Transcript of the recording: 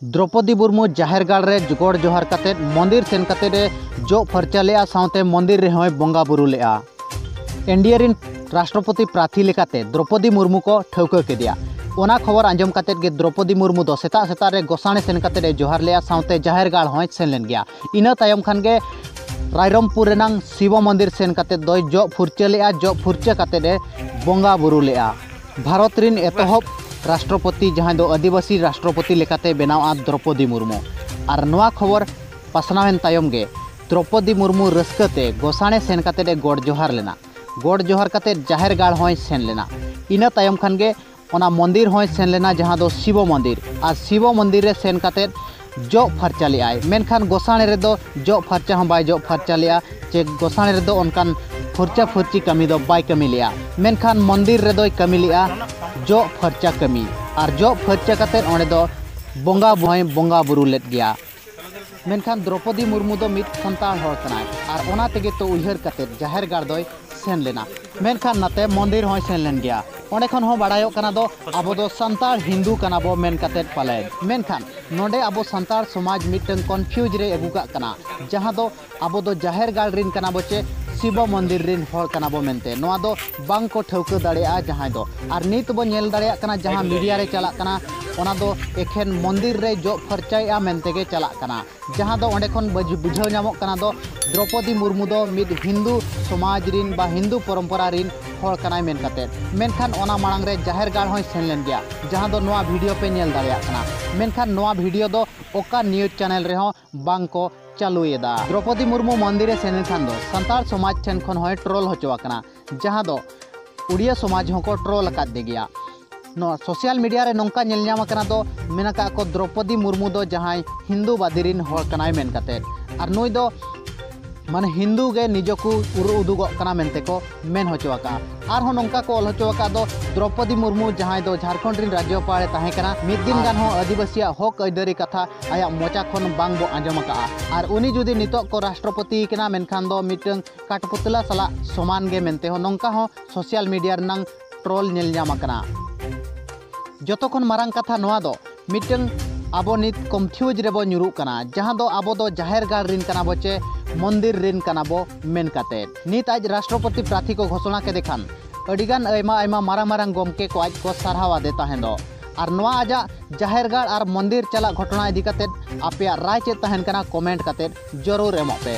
द्रौपदी मुर्मू जाहेर गाड़ रे गॉड जोहार कते मंदिर सेन कते रे जो फर्चा लेआ साउते मंदिर रे होय बंगा बुरु लेआ। इंडिया रिन राष्ट्रपति प्रार्थी लेकाते द्रौपदी मुर्मू को ठौका केदिया। ओना खबर आंजम कते गे द्रौपदी मुर्मू दो सेता सेता रे गोसाणे सेन कते रे जोहार लेआ साउते जाहेर गाड़ होय सेन लेन गया। इना तायम खान गे रायरमपुर रेनांग शिव मंदिर सेन कते दोय जो फुरचा लेआ। जो फुरचा कते रे बंगा बुरु लेआ। भारत रिन एतहब राष्ट्रपति जहाँ दो आदिवासी राष्ट्रपति लेकाते बनावा द्रौपदी मुर्मू। और नवा खबर पासनावेन तायम गे द्रौपदी मुर्मू रस्कते गोसाणे सेन कते गॉड जोहार लेना। गॉड जोहार कते जाहेर गाड़ होय सेन लेना। इना तायम खान गे ओना मंदिर होय सेन लेना जहाँ दो शिव मंदिर। और शिव मंदिर रे सेन कते जो फर्चा लेआय। मेनखान गोसाणे रे दो जो फर्चा हम बाय जो फर्चा लेआ चे गोसाणे रे दो ओनकान फुरचा फुरची कमी दो बाय कमी लेआ। मेनखान मंदिर रे दो कमी लेआ जो फर्चा कमी। और जो फर्चा कते ओंडे दो बंगा होय बंगा बुरु लेत गया। मेनखान द्रौपदी मुर्मू दो मित संताल हर कनाय और ओना तेगे तो उयहर कते जाहेर गाड़ दोय सेन लेना। मेनखान नाते मंदिर होय सेन लेन गया। ओंडे खन हो बाड़ायो कना दो आबो दो संताल हिंदू कना बो मेन कते पाले। मेनखान नोडे आबो संताल समाज मिटन कन्फ्यूज रे अगुका कना जहाँ दो आबो दो जाहेर गाड़ रिन कना बोचे शिव मंदिर रिन हर कना बो मेनते नोआ दो बांग को ठौका दाड़ेया जहाँ दो। और नित बो नेल दाड़ेया कना जहाँ मीडिया रे चला कना ओना दो एखेन मंदिर रे जो फर्चाया मेनते गे चला कना जहाँ दो ओंडे खन बुझाव नामोग कना दो द्रौपदी मुर्मू दो मिद हिंदू समाज रिन बा हिंदू परंपरा रिन हर कनाय मेन कते। मेनखान ओना मांग रे जाहेर गाड़ होय सेन लेन गया जहाँ दो नोआ वीडियो पे नेल दाड़ेया कना। मेनखान नोआ वीडियो दो ओका न्यूज चैनल रे हो बांग को चालुएदा। द्रौपदी मुर्मू मंदिर सेन खान दो संताल समाज ठेन खन होय ट्रोल होचोआकना जहाँ दो उड़िया समाज होको ट्रोल अकाद दे गया। नो सोशल मीडिया रे नोंका नेल ᱧᱟᱢ कना दो मेनका को द्रौपदी मुर्मू दो जहाँ हिंदू बादिरिन हर कनाय मेन कते। और नुई दो माने हिंदू गे निजको उदुगो कना मेनते को मेन होचोआका। और हो नोंका को ऑल होचोआका दो द्रौपदी मुर्मू जहाँ दो झारखंड रिन राज्यपाल ताहे कना मिद दिन गान हो आदिवासिया हक अयदारी कथा आया मोचा खन बांग बो आंजमका। और उनी जुदी नितो को राष्ट्रपति कना मेनखान दो मिटंग काटपुतला सला समान गे मेनते हो नोंका हो सोशल मीडिया रनांग ट्रोल नेल ᱧᱟᱢ कना। जतो खन मारंग कथा नोआ दो मिटंग आबो नित कन्फ्यूज रेबो ᱧᱩᱨᱩᱜ कना जहाँ दो आबो दो जाहेर गाड़ रिन कना बोचे मंदिर रिन कना बो मेन कते। नित आज राष्ट्रपति प्रार्थी को घोषणा के देखान अडिगान आयमा आयमा मारांग मारांग गोमके को आज को सारहावा देता है दो। और नोआ आजा जाहेर गाड़ और मंदिर चला घटना इदी कते आपे राय चे तहन कना कमेंट कते जरूर एमो पे।